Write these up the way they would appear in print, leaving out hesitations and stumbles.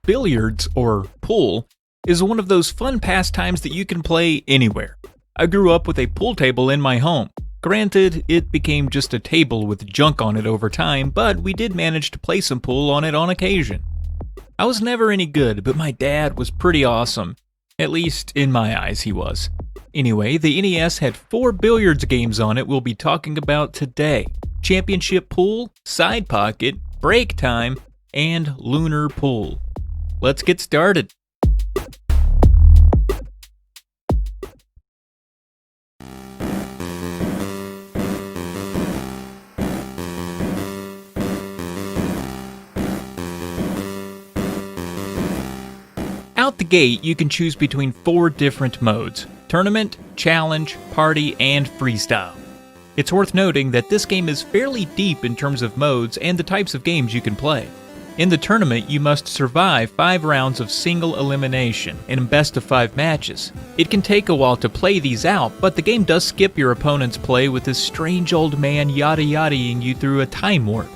Billiards, or pool, is one of those fun pastimes that you can play anywhere. I grew up with a pool table in my home. Granted, it became just a table with junk on it over time, but we did manage to play some pool on it on occasion. I was never any good, but my dad was pretty awesome. At least, in my eyes, he was. Anyway, the NES had 4 billiards games on it we'll be talking about today. Championship Pool, Side Pocket, Break Time, and Lunar Pool. Let's get started. Out the gate, you can choose between 4 different modes: Tournament, Challenge, Party, and Freestyle. It's worth noting that this game is fairly deep in terms of modes and the types of games you can play. In the tournament, you must survive 5 rounds of single elimination in best of 5 matches. It can take a while to play these out, but the game does skip your opponent's play with this strange old man yada-yadaing you through a time warp.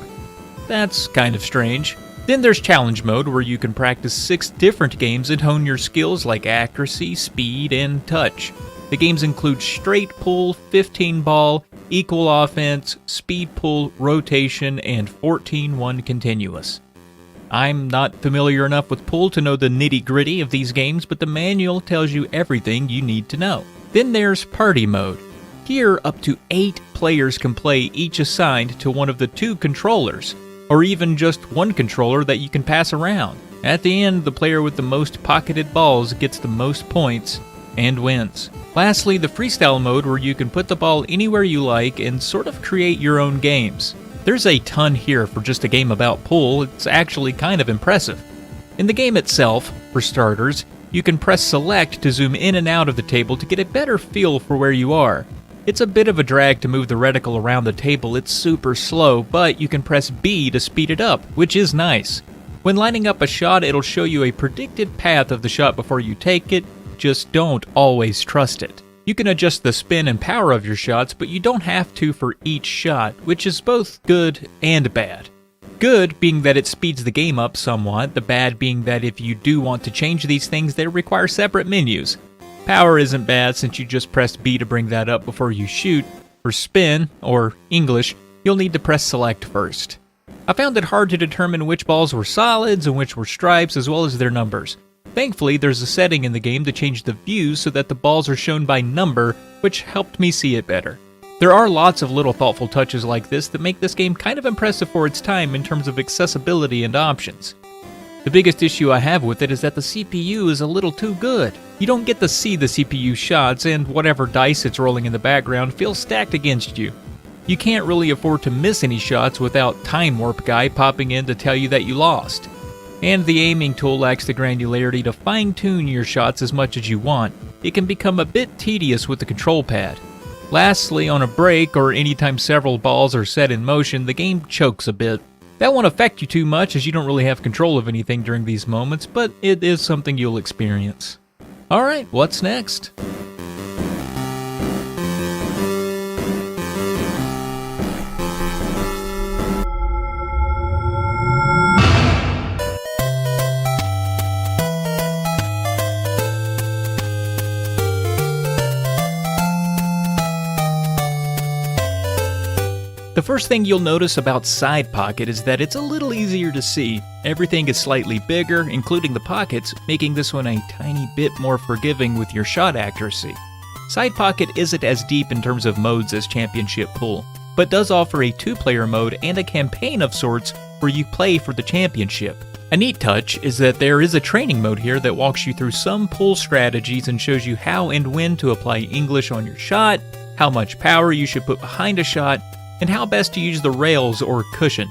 That's kind of strange. Then there's Challenge Mode, where you can practice 6 different games and hone your skills like accuracy, speed, and touch. The games include Straight Pool, 15 Ball, Equal Offense, Speed Pool, Rotation, and 14-1 Continuous. I'm not familiar enough with pool to know the nitty-gritty of these games, but the manual tells you everything you need to know. Then there's Party Mode. Here, up to 8 players can play, each assigned to one of the 2 controllers, or even just one controller that you can pass around. At the end, the player with the most pocketed balls gets the most points and wins. Lastly, the Freestyle Mode, where you can put the ball anywhere you like and sort of create your own games. There's a ton here for just a game about pool. It's actually kind of impressive. In the game itself, for starters, you can press select to zoom in and out of the table to get a better feel for where you are. It's a bit of a drag to move the reticle around the table. It's super slow, but you can press B to speed it up, which is nice. When lining up a shot, it'll show you a predicted path of the shot before you take it. Just don't always trust it. You can adjust the spin and power of your shots, but you don't have to for each shot, which is both good and bad. Good being that it speeds the game up somewhat, the bad being that if you do want to change these things, they require separate menus. Power isn't bad since you just press B to bring that up before you shoot. For spin, or English, you'll need to press select first. I found it hard to determine which balls were solids and which were stripes, as well as their numbers. Thankfully, there's a setting in the game to change the views so that the balls are shown by number, which helped me see it better. There are lots of little thoughtful touches like this that make this game kind of impressive for its time in terms of accessibility and options. The biggest issue I have with it is that the CPU is a little too good. You don't get to see the CPU shots, and whatever dice it's rolling in the background feels stacked against you. You can't really afford to miss any shots without Time Warp Guy popping in to tell you that you lost. And the aiming tool lacks the granularity to fine-tune your shots as much as you want. It can become a bit tedious with the control pad. Lastly, on a break or anytime several balls are set in motion, the game chokes a bit. That won't affect you too much as you don't really have control of anything during these moments, but it is something you'll experience. Alright, what's next? The first thing you'll notice about Side Pocket is that it's a little easier to see. Everything is slightly bigger, including the pockets, making this one a tiny bit more forgiving with your shot accuracy. Side Pocket isn't as deep in terms of modes as Championship Pool, but does offer a 2-player mode and a campaign of sorts where you play for the championship. A neat touch is that there is a training mode here that walks you through some pool strategies and shows you how and when to apply English on your shot, how much power you should put behind a shot, and how best to use the rails or cushion.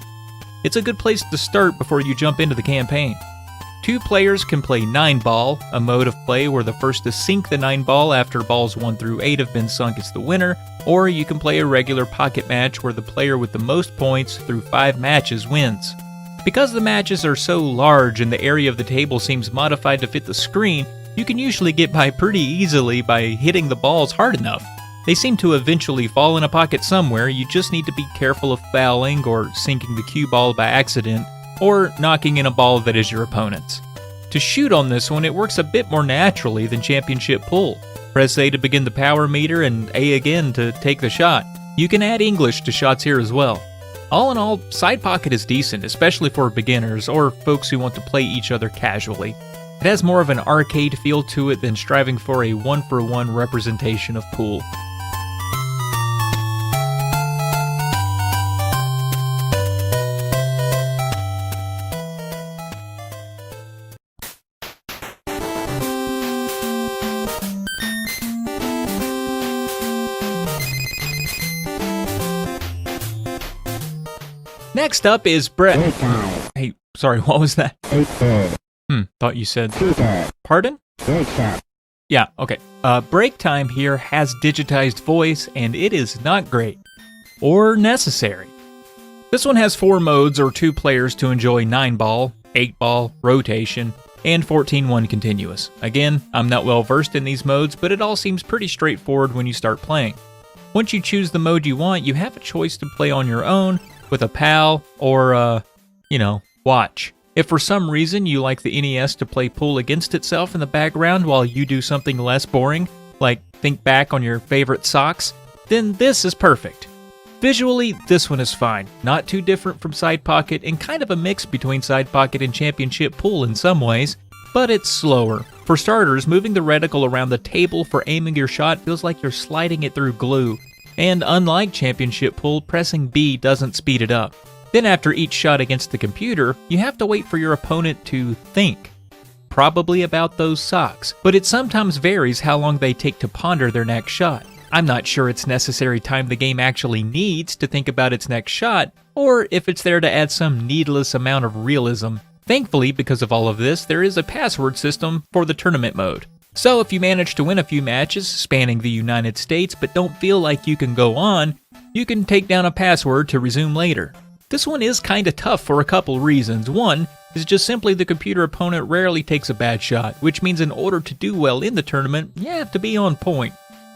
It's a good place to start before you jump into the campaign. 2 players can play 9 Ball, a mode of play where the first to sink the 9 ball after balls 1 through 8 have been sunk is the winner, or you can play a regular pocket match where the player with the most points through 5 matches wins. Because the matches are so large and the area of the table seems modified to fit the screen, you can usually get by pretty easily by hitting the balls hard enough. They seem to eventually fall in a pocket somewhere. You just need to be careful of fouling or sinking the cue ball by accident, or knocking in a ball that is your opponent's. To shoot on this one, it works a bit more naturally than Championship Pool. Press A to begin the power meter and A again to take the shot. You can add English to shots here as well. All in all, Side Pocket is decent, especially for beginners or folks who want to play each other casually. It has more of an arcade feel to it than striving for a one-for-one representation of pool. Next up is Brett. Hey, sorry, what was that? Thought you said. Pardon? Yeah, okay. Break time here has digitized voice, and it is not great. Or necessary. This one has 4 modes or 2 players to enjoy 9-ball, 8-ball, rotation, and 14-1 continuous. Again, I'm not well versed in these modes, but it all seems pretty straightforward when you start playing. Once you choose the mode you want, you have a choice to play on your own, with a pal, or, watch. If for some reason you like the NES to play pool against itself in the background while you do something less boring, like think back on your favorite socks, then this is perfect. Visually, this one is fine, not too different from Side Pocket and kind of a mix between Side Pocket and Championship Pool in some ways, but it's slower. For starters, moving the reticle around the table for aiming your shot feels like you're sliding it through glue. And unlike Championship Pool, pressing B doesn't speed it up. Then after each shot against the computer, you have to wait for your opponent to think. Probably about those socks, but it sometimes varies how long they take to ponder their next shot. I'm not sure it's necessary time the game actually needs to think about its next shot, or if it's there to add some needless amount of realism. Thankfully, because of all of this, there is a password system for the tournament mode. So if you manage to win a few matches spanning the United States but don't feel like you can go on, you can take down a password to resume later. This one is kinda tough for a couple reasons. One is just simply the computer opponent rarely takes a bad shot, which means in order to do well in the tournament, you have to be on point.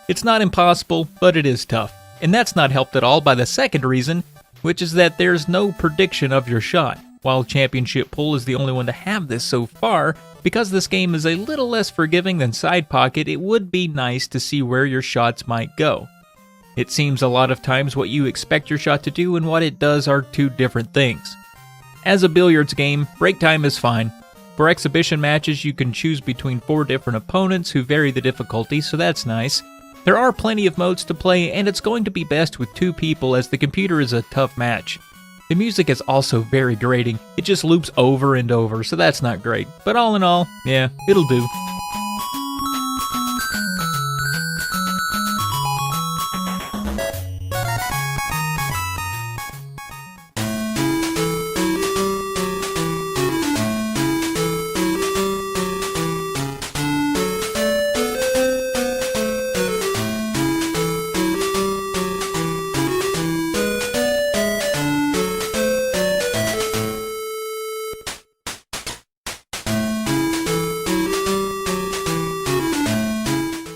It's not impossible, but it is tough. And that's not helped at all by the second reason, which is that there's no prediction of your shot. While Championship Pool is the only one to have this so far, because this game is a little less forgiving than Side Pocket, it would be nice to see where your shots might go. It seems a lot of times what you expect your shot to do and what it does are two different things. As a billiards game, break time is fine. For exhibition matches, you can choose between 4 different opponents who vary the difficulty, so that's nice. There are plenty of modes to play, and it's going to be best with 2 people as the computer is a tough match. The music is also very grating. It just loops over and over, so that's not great. But all in all, yeah, it'll do.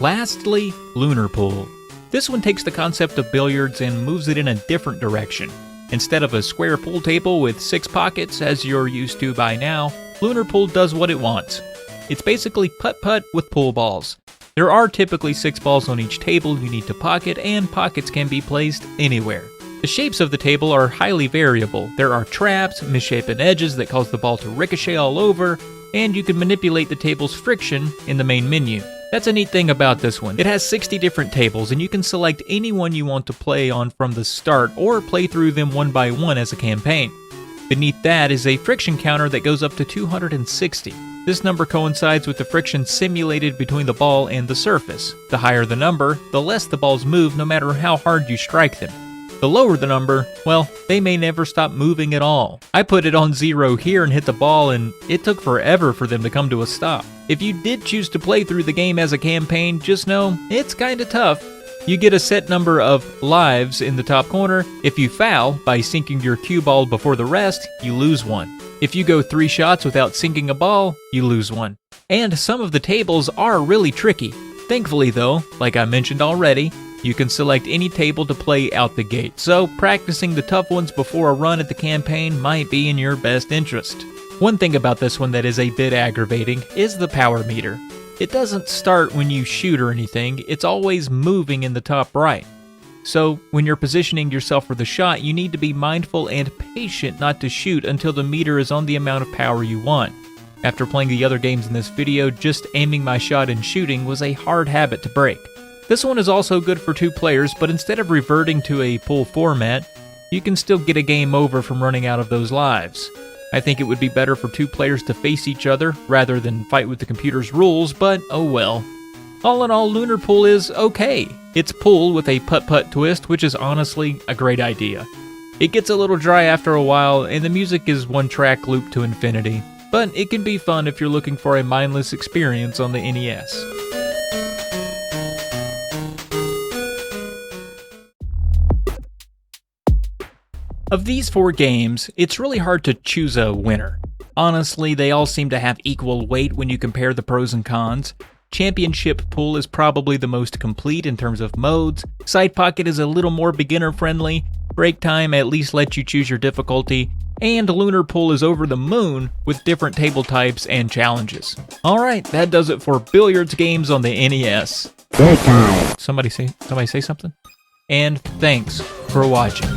Lastly, Lunar Pool. This one takes the concept of billiards and moves it in a different direction. Instead of a square pool table with 6 pockets, as you're used to by now, Lunar Pool does what it wants. It's basically putt-putt with pool balls. There are typically 6 balls on each table you need to pocket, and pockets can be placed anywhere. The shapes of the table are highly variable. There are traps, misshapen edges that cause the ball to ricochet all over, and you can manipulate the table's friction in the main menu. That's a neat thing about this one. It has 60 different tables, and you can select any one you want to play on from the start, or play through them one by one as a campaign. Beneath that is a friction counter that goes up to 260. This number coincides with the friction simulated between the ball and the surface. The higher the number, the less the balls move no matter how hard you strike them. The lower the number, well, they may never stop moving at all. I put it on 0 here and hit the ball, and it took forever for them to come to a stop. If you did choose to play through the game as a campaign, just know it's kinda tough. You get a set number of lives in the top corner. If you foul by sinking your cue ball before the rest, you lose 1. If you go 3 shots without sinking a ball, you lose 1. And some of the tables are really tricky. Thankfully though, like I mentioned already, you can select any table to play out the gate, so practicing the tough ones before a run at the campaign might be in your best interest. One thing about this one that is a bit aggravating is the power meter. It doesn't start when you shoot or anything, it's always moving in the top right. So, when you're positioning yourself for the shot, you need to be mindful and patient not to shoot until the meter is on the amount of power you want. After playing the other games in this video, just aiming my shot and shooting was a hard habit to break. This one is also good for 2 players, but instead of reverting to a pool format, you can still get a game over from running out of those lives. I think it would be better for 2 players to face each other rather than fight with the computer's rules, but oh well. All in all, Lunar Pool is okay. It's pool with a putt-putt twist, which is honestly a great idea. It gets a little dry after a while, and the music is one-track loop to infinity, but it can be fun if you're looking for a mindless experience on the NES. Of these 4 games, it's really hard to choose a winner. Honestly, they all seem to have equal weight when you compare the pros and cons. Championship Pool is probably the most complete in terms of modes, Side Pocket is a little more beginner-friendly, Break Time at least lets you choose your difficulty, and Lunar Pool is over the moon with different table types and challenges. Alright, that does it for Billiards games on the NES. Somebody say something? And thanks for watching.